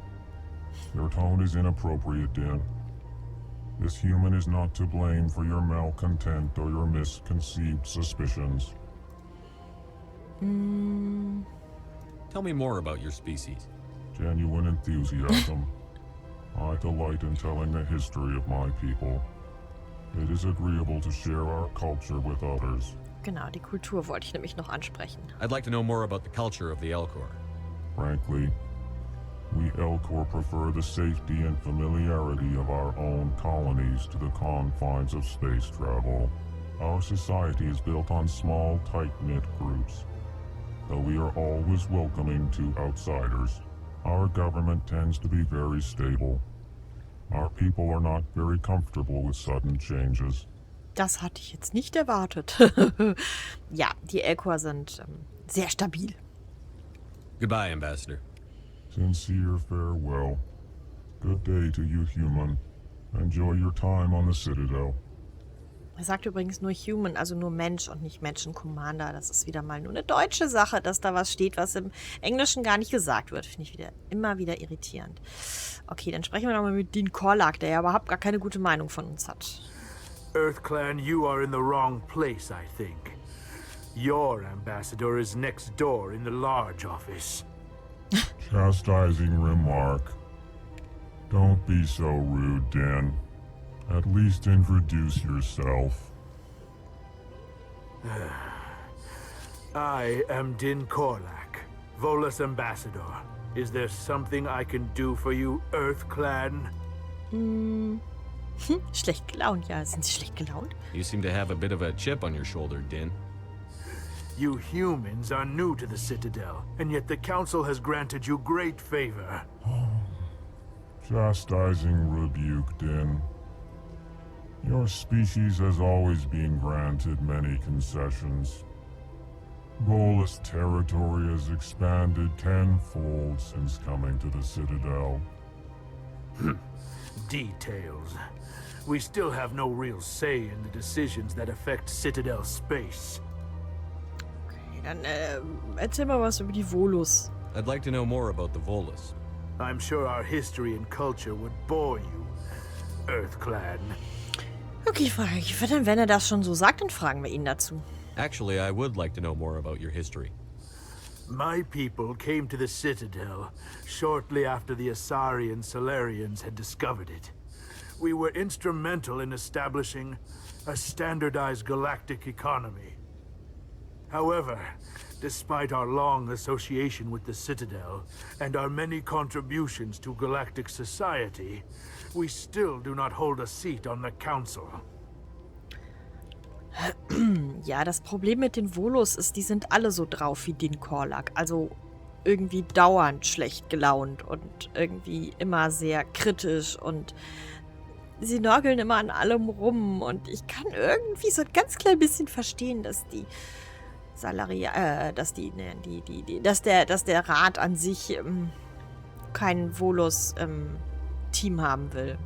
Your tone is inappropriate, Din. This human is not to blame for your malcontent or your misconceived suspicions. Tell me more about your species. Genuine enthusiasm. I delight in telling the history of my people. It is agreeable to share our culture with others. Genau, die Kultur wollte ich nämlich noch ansprechen. I'd like to know more about the culture of the Elcor. Frankly, we Elcor prefer the safety and familiarity of our own colonies to the confines of space travel. Our society is built on small, tight-knit groups. Though we are always welcoming to outsiders, our government tends to be very stable. Our people are not very comfortable with sudden changes. Das hatte ich jetzt nicht erwartet. Ja, die Elcor sind sehr stabil. Goodbye, Ambassador. Sincere farewell. Good day to you, human. Enjoy your time on the Citadel. Er sagt übrigens nur Human, also nur Mensch und nicht Menschen-Commander. Das ist wieder mal nur eine deutsche Sache, dass da was steht, was im Englischen gar nicht gesagt wird. Finde ich immer wieder irritierend. Okay, dann sprechen wir nochmal mit Dean Korlak, der ja überhaupt gar keine gute Meinung von uns hat. Earth Clan, you are in the wrong place, I think. Your ambassador is next door in the large office. Chastising remark. Don't be so rude, Din. At least introduce yourself. I am Din Korlak, Volus ambassador. Is there something I can do for you, Earth Clan? Schlecht gelaunt, ja. Sind Sie schlecht gelaunt? You seem to have a bit of a chip on your shoulder, Din. You humans are new to the Citadel, and yet the Council has granted you great favor. Chastising rebuke, Din. Your species has always been granted many concessions. Volus territory has expanded tenfold since coming to the Citadel. Details. We still have no real say in the decisions that affect Citadel space. Okay, dann erzähl mal was über die Volus. I'd like to know more about the Volus. I'm sure our history and culture would bore you, Earth Clan. Okay, wenn er das schon so sagt, dann fragen wir ihn dazu. Actually, I would like to know more about your history. My people came to the Citadel shortly after the Asari and Solarians had discovered it. We were instrumental in establishing a standardized galactic economy. However, despite our long association with the Citadel and our many contributions to galactic society, we still do not hold a seat on the Council. Ja, das Problem mit den Volos ist, die sind alle so drauf wie den Korlak. Also irgendwie dauernd schlecht gelaunt und irgendwie immer sehr kritisch und sie nörgeln immer an allem rum und ich kann irgendwie so ein ganz klein bisschen verstehen, dass die dass der Rat an sich keinen Volus Team haben will.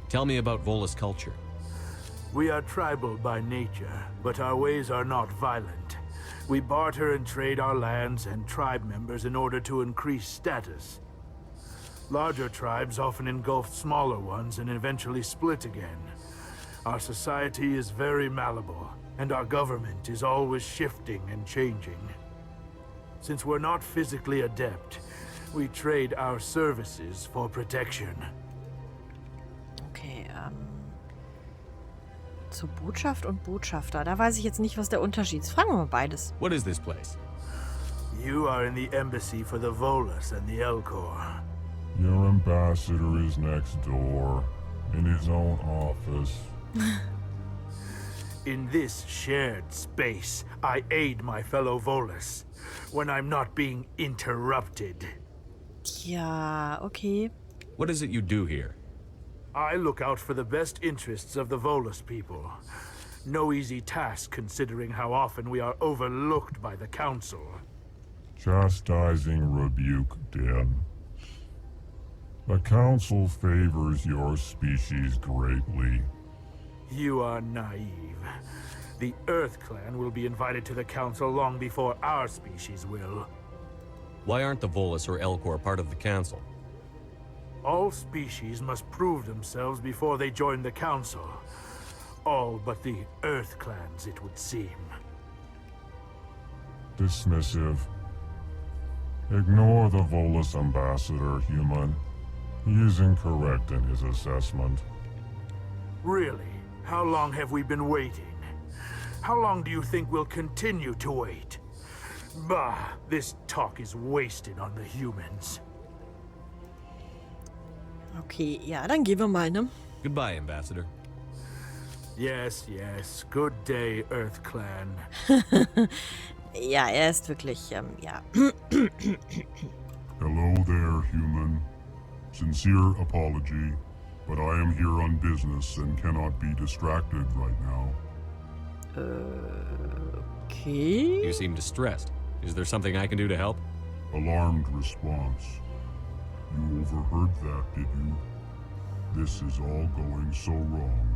Tell me about Volus culture. We are tribal by nature, but our ways are not violent. We barter and trade our lands and tribe members in order to increase status. Larger tribes often engulf smaller ones and eventually split again. Our society is very malleable, and our government is always shifting and changing. Since we're not physically adept, we trade our services for protection. Okay, zur Botschaft und Botschafter. Da weiß ich jetzt nicht, was der Unterschied ist. Fragen wir mal beides. What is this place? You are in the embassy for the Volus and the Elcor. Your ambassador is next door, in his own office. In this shared space, I aid my fellow Volus when I'm not being interrupted. Ja, okay. What is it you do here? I look out for the best interests of the Volus people. No easy task considering how often we are overlooked by the Council. Chastising rebuke, Den. The Council favors your species greatly. You are naive. The Earth Clan will be invited to the Council long before our species will. Why aren't the Volus or Elcor part of the Council? All species must prove themselves before they join the Council. All but the Earth Clans, it would seem. Dismissive. Ignore the Volus ambassador, human. He is incorrect in his assessment. Really? How long have we been waiting? How long do you think we'll continue to wait? Bah, this talk is wasted on the humans. Okay, ja, dann gehen wir mal, ne? Goodbye, Ambassador. Yes, yes. Good day, Earth Clan. Ja, er ist wirklich, ja. Hello there, human. Sincere apology, but I am here on business and cannot be distracted right now. Okay. You seem distressed. Is there something I can do to help? Alarmed response. You overheard that, did you? This is all going so wrong,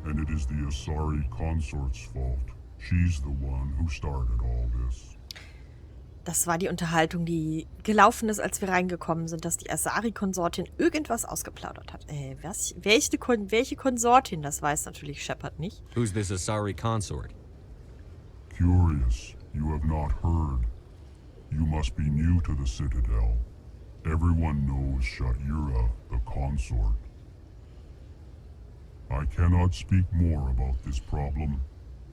and it is the Asari consort's fault. She's the one who started all this. Das war die Unterhaltung, die gelaufen ist, als wir reingekommen sind, dass die Asari-Konsortin irgendwas ausgeplaudert hat. Was? Welche Konsortin? Das weiß natürlich Shepard nicht. Who's this Asari consort? Curious, you have not heard. You must be new to the Citadel. Everyone knows Sha'ira, the consort. I cannot speak more about this problem.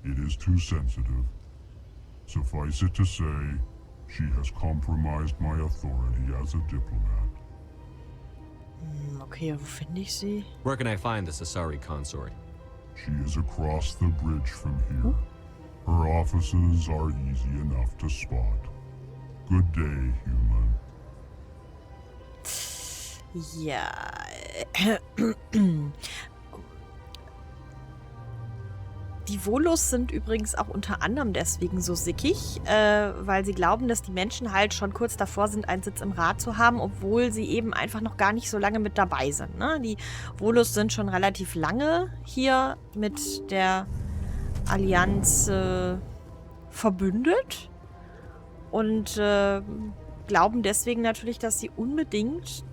It is too sensitive. Suffice it to say, she has compromised my authority as a diplomat. Okay, wo finde ich sie? Where can I find this Asari consort? She is across the bridge from here. Her offices are easy enough to spot. Good day, human. Ja. Die Volus sind übrigens auch unter anderem deswegen so sickig, weil sie glauben, dass die Menschen halt schon kurz davor sind, einen Sitz im Rat zu haben, obwohl sie eben einfach noch gar nicht so lange mit dabei sind. Ne? Die Volus sind schon relativ lange hier mit der Allianz verbündet und glauben deswegen natürlich, dass sie unbedingt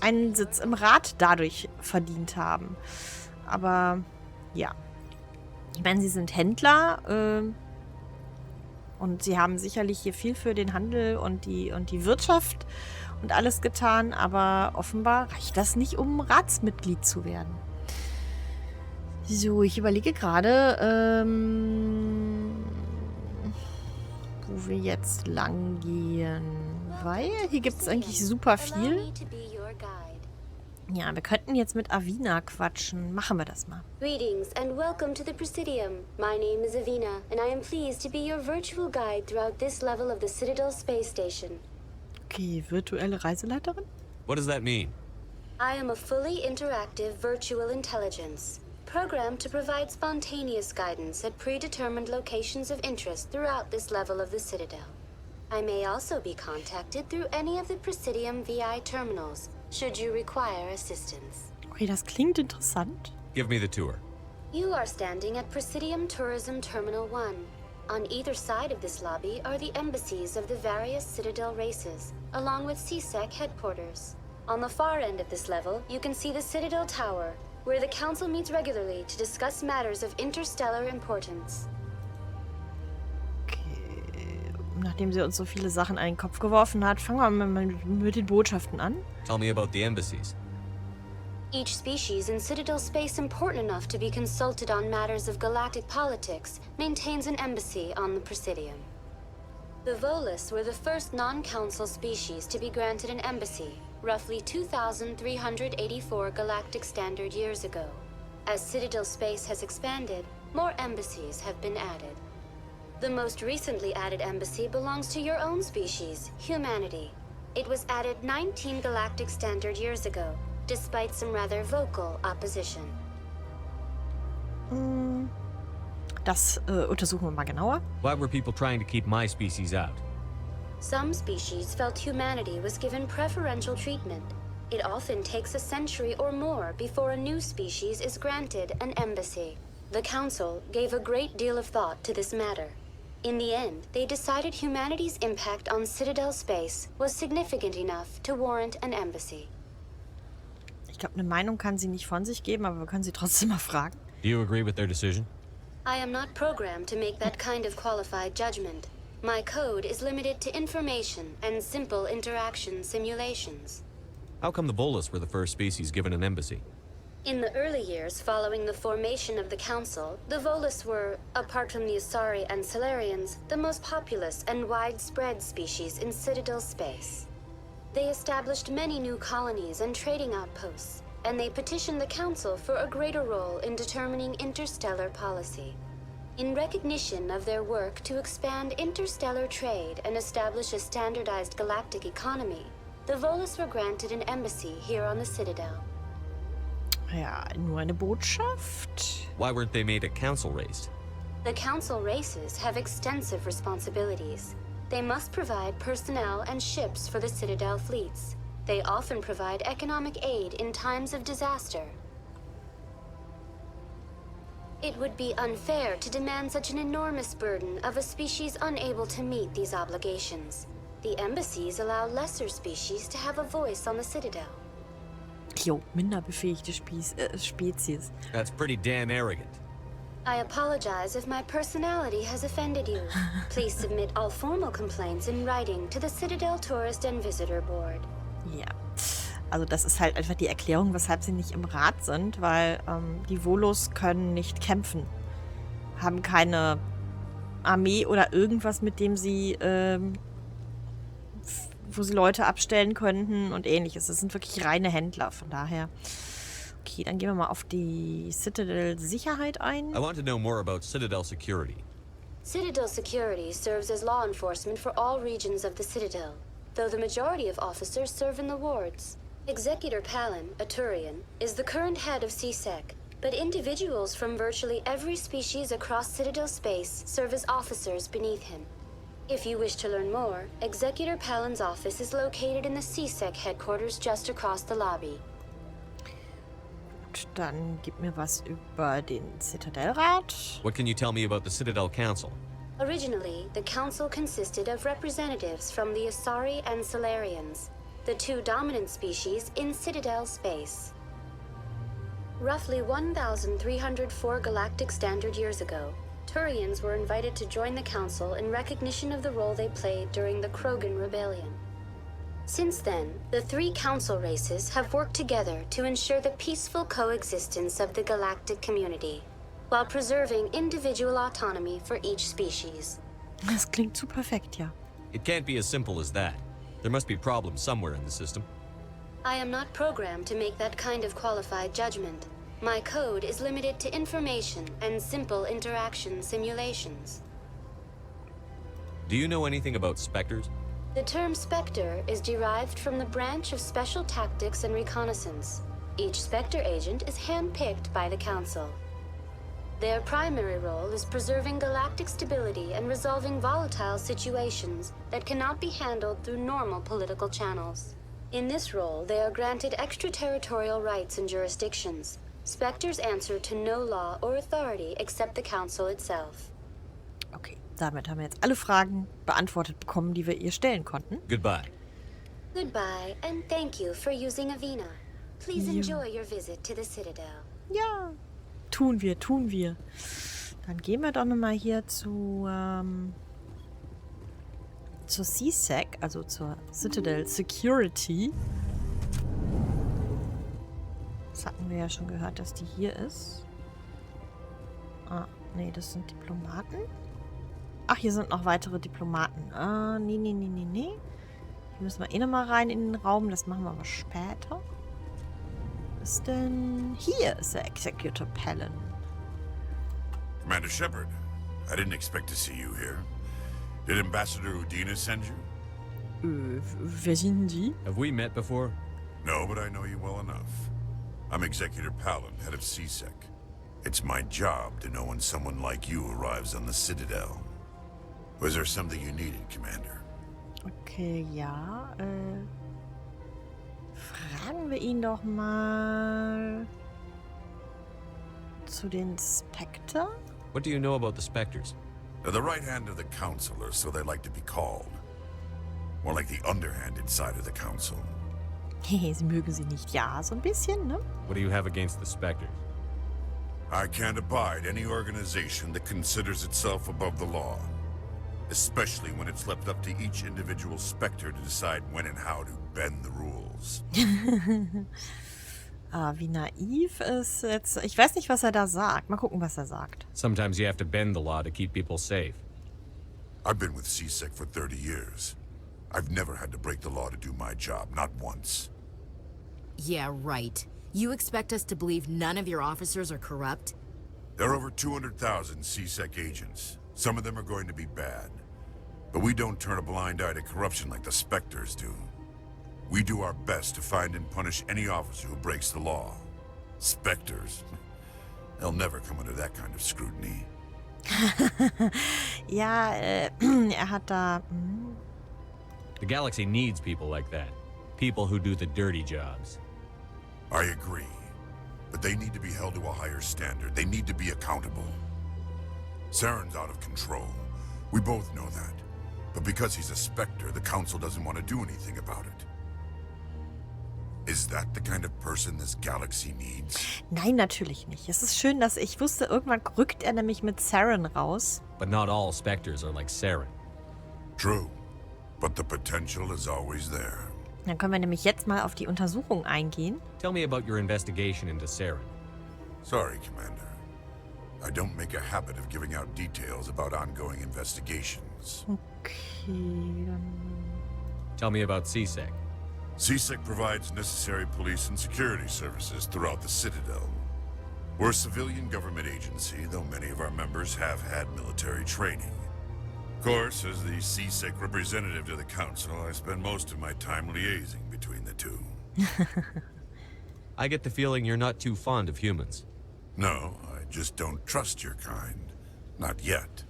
einen Sitz im Rat dadurch verdient haben. Aber ja, ich meine, sie sind Händler und sie haben sicherlich hier viel für den Handel und die Wirtschaft und alles getan, aber offenbar reicht das nicht, um Ratsmitglied zu werden. So, ich überlege gerade, wo wir jetzt lang gehen, weil hier gibt es eigentlich super viel. Ja, wir könnten jetzt mit Avina quatschen. Machen wir das mal. Greetings and welcome to the Presidium. My name is Avina, and I am pleased to be your virtual guide throughout this level of the Citadel Space Station. Okay, virtuelle Reiseleiterin? What does that mean? I am a fully interactive virtual intelligence, programmed to provide spontaneous guidance at predetermined locations of interest throughout this level of the Citadel. I may also be contacted through any of the Presidium VI terminals, should you require assistance. Okay, das klingt interessant. Give me the tour. You are standing at Presidium Tourism Terminal 1. On either side of this lobby are the embassies of the various Citadel races, along with CSEC headquarters. On the far end of this level, you can see the Citadel Tower, where the Council meets regularly to discuss matters of interstellar importance. Nachdem sie uns so viele Sachen in den Kopf geworfen hat, fangen wir mal mit den Botschaften an. Tell me about the embassies. Each species in Citadel space important enough to be consulted on matters of galactic politics maintains an embassy on the Presidium. The Volus were the first non-council species to be granted an embassy, roughly 2,384 galactic standard years ago. As Citadel space has expanded, more embassies have been added. The most recently added embassy belongs to your own species, humanity. It was added 19 galactic standard years ago, despite some rather vocal opposition. Das untersuchen wir mal genauer. Why were people trying to keep my species out? Some species felt humanity was given preferential treatment. It often takes a century or more before a new species is granted an embassy. The Council gave a great deal of thought to this matter. In the end, they decided humanity's impact on Citadel space was significant enough to warrant an embassy. Ich glaube, eine Meinung kann sie nicht von sich geben, aber wir können sie trotzdem mal fragen. Do you agree with their decision? I am not programmed to make that kind of qualified judgment. My code is limited to information and simple interaction simulations. How come the Volus were the first species given an embassy? In the early years following the formation of the Council, the Volus were, apart from the Asari and Solarians, the most populous and widespread species in Citadel space. They established many new colonies and trading outposts, and they petitioned the Council for a greater role in determining interstellar policy. In recognition of their work to expand interstellar trade and establish a standardized galactic economy, the Volus were granted an embassy here on the Citadel. Ja, nur eine Botschaft. Why weren't they made a council race? The council races have extensive responsibilities. They must provide personnel and ships for the Citadel fleets. They often provide economic aid in times of disaster. It would be unfair to demand such an enormous burden of a species unable to meet these obligations. The embassies allow lesser species to have a voice on the Citadel. Jo, minder befähigte Spezies. That's pretty damn arrogant. I apologize if my personality has offended you. Please submit all formal complaints in writing to the Citadel Tourist and Visitor Board. Ja, also das ist halt einfach die Erklärung, weshalb sie nicht im Rat sind, weil die Volus können nicht kämpfen. Haben keine Armee oder irgendwas, mit dem sie wo sie Leute abstellen könnten und ähnliches. Das sind wirklich reine Händler, von daher. Okay, dann gehen wir mal auf die Citadel-Sicherheit ein. I want to know more about Citadel security. Citadel security serves as law enforcement for all regions of the Citadel, though the majority of officers serve in the wards. Executor Palin, a Turian, is the current head of CSEC, but individuals from virtually every species across Citadel space serve as officers beneath him. If you wish to learn more, Executor Palin's office is located in the CSEC headquarters just across the lobby. Gut, dann gib mir was über den Citadelrat. What can you tell me about the Citadel Council? Originally, the council consisted of representatives from the Asari and Solarians, the two dominant species in Citadel space. Roughly 1,304 galactic standard years ago, Turians were invited to join the Council in recognition of the role they played during the Krogan Rebellion. Since then, the three Council races have worked together to ensure the peaceful coexistence of the galactic community, while preserving individual autonomy for each species. Das klingt zu perfekt, ja. It can't be as simple as that. There must be problems somewhere in the system. I am not programmed to make that kind of qualified judgment. My code is limited to information and simple interaction simulations. Do you know anything about specters? The term Spectre is derived from the branch of Special Tactics and Reconnaissance. Each Spectre agent is handpicked by the Council. Their primary role is preserving galactic stability and resolving volatile situations that cannot be handled through normal political channels. In this role, they are granted extraterritorial rights and jurisdictions. Spectres answer to no law or authority except the Council itself. Okay, damit haben wir jetzt alle Fragen beantwortet bekommen, die wir ihr stellen konnten. Goodbye. Goodbye, and thank you for using Avena. Please Ja. enjoy your visit to the Citadel. Ja, tun wir, tun wir. Dann gehen wir doch nochmal hier zur CSEC, also zur Citadel Security. Das hatten wir ja schon gehört, dass die hier ist. Ah, nee, das sind Diplomaten. Ach, hier sind noch weitere Diplomaten. Nee. Hier müssen wir eh nochmal rein in den Raum. Das machen wir aber später. Was ist denn? Hier ist der Executor Palin. Commander Shepard, I didn't expect to see you here. Did Ambassador Udina send you? Wer sind denn die? Have we met before? No, but I know you well enough. I'm Executor Palin, head of CSEC. It's my job to know when someone like you arrives on the Citadel. Was there something you needed, Commander? Okay, ja. Fragen wir ihn doch mal zu den Spectre. What do you know about the specters? They're the right hand of the Council, or so they like to be called. More like the underhanded side of the Council. Sie mögen sie nicht. Ja, so ein bisschen, ne? What do you have against the specters? I can't abide any organization that considers itself above the law. Especially when it's left up to each individual Spectre to decide when and how to bend the rules. Wie naiv ist jetzt... Ich weiß nicht, was er da sagt. Mal gucken, was er sagt. Sometimes you have to bend the law to keep people safe. I've been with CSEC for 30 years. I've never had to break the law to do my job, not once. Yeah, right. You expect us to believe none of your officers are corrupt? There are over 200,000 CSEC agents. Some of them are going to be bad. But we don't turn a blind eye to corruption like the Spectres do. We do our best to find and punish any officer who breaks the law. Spectres? They'll never come under that kind of scrutiny. Ja, er hat da... The Galaxy needs people like that. People who do the dirty jobs. I agree. But they need to be held to a higher standard. They need to be accountable. Saren's out of control. We both know that. But because he's a Spectre, the Council doesn't want to do anything about it. Is that the kind of person this Galaxy needs? Nein, natürlich nicht. Es ist schön, dass ich wusste, irgendwann rückt er nämlich mit Saren raus. But not all Spectres are like Saren. True. But the potential is always there. Dann können wir nämlich jetzt mal auf die Untersuchung eingehen. Tell me about your investigation into Saren. Sorry, Commander. I don't make a habit of giving out details about ongoing investigations. Okay, dann... Tell me about CSEC. CSEC provides necessary police and security services throughout the Citadel. We're a civilian government agency, though many of our members have had military training. Of course, as the CSEC representative to the Council, I spend most of my time liaising between the two. I get the feeling you're not too fond of humans. No, I just don't trust your kind. Not yet.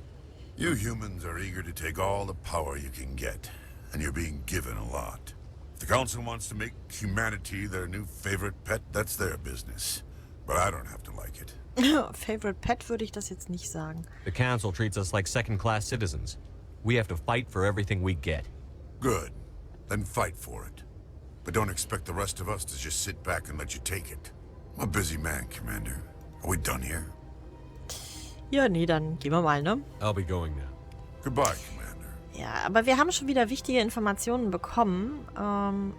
You humans are eager to take all the power you can get, and you're being given a lot. If the Council wants to make humanity their new favorite pet, that's their business. But I don't have to like it. Favorite pet würde ich das jetzt nicht sagen. The Council treats us like second-class citizens. We have to fight for everything we get. Good. Then fight for it. But don't expect the rest of us to just sit back and let you take it. I'm a busy man, Commander. Are we done here? Ja, nee, dann gehen wir mal, ne? I'll be going now. Goodbye, Commander. Ja, aber wir haben schon wieder wichtige Informationen bekommen.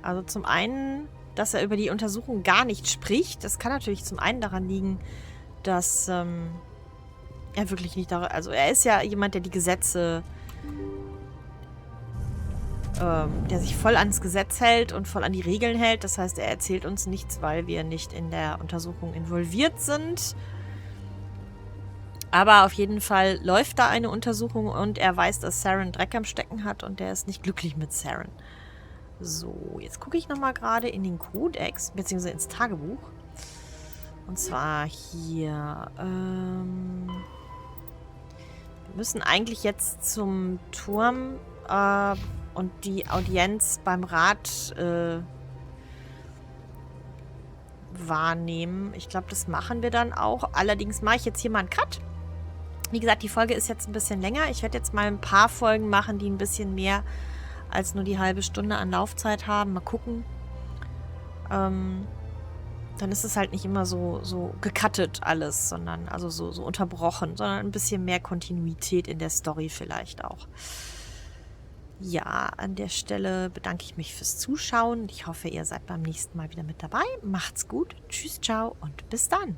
Also zum einen, dass er über die Untersuchung gar nicht spricht. Das kann natürlich zum einen daran liegen, dass er wirklich nicht... Also er ist ja jemand, der die Gesetze der sich voll ans Gesetz hält und voll an die Regeln hält. Das heißt, er erzählt uns nichts, weil wir nicht in der Untersuchung involviert sind. Aber auf jeden Fall läuft da eine Untersuchung und er weiß, dass Saren Dreck am Stecken hat und der ist nicht glücklich mit Saren. So, jetzt gucke ich nochmal gerade in den Kodex, beziehungsweise ins Tagebuch. Und zwar hier, wir müssen eigentlich jetzt zum Turm und die Audienz beim Rat wahrnehmen. Ich glaube, das machen wir dann auch. Allerdings mache ich jetzt hier mal einen Cut. Wie gesagt, die Folge ist jetzt ein bisschen länger. Ich werde jetzt mal ein paar Folgen machen, die ein bisschen mehr als nur die halbe Stunde an Laufzeit haben. Mal gucken. Dann ist es halt nicht immer so gecuttet alles, sondern also so unterbrochen, sondern ein bisschen mehr Kontinuität in der Story vielleicht auch. Ja, an der Stelle bedanke ich mich fürs Zuschauen. Ich hoffe, ihr seid beim nächsten Mal wieder mit dabei. Macht's gut. Tschüss, ciao und bis dann.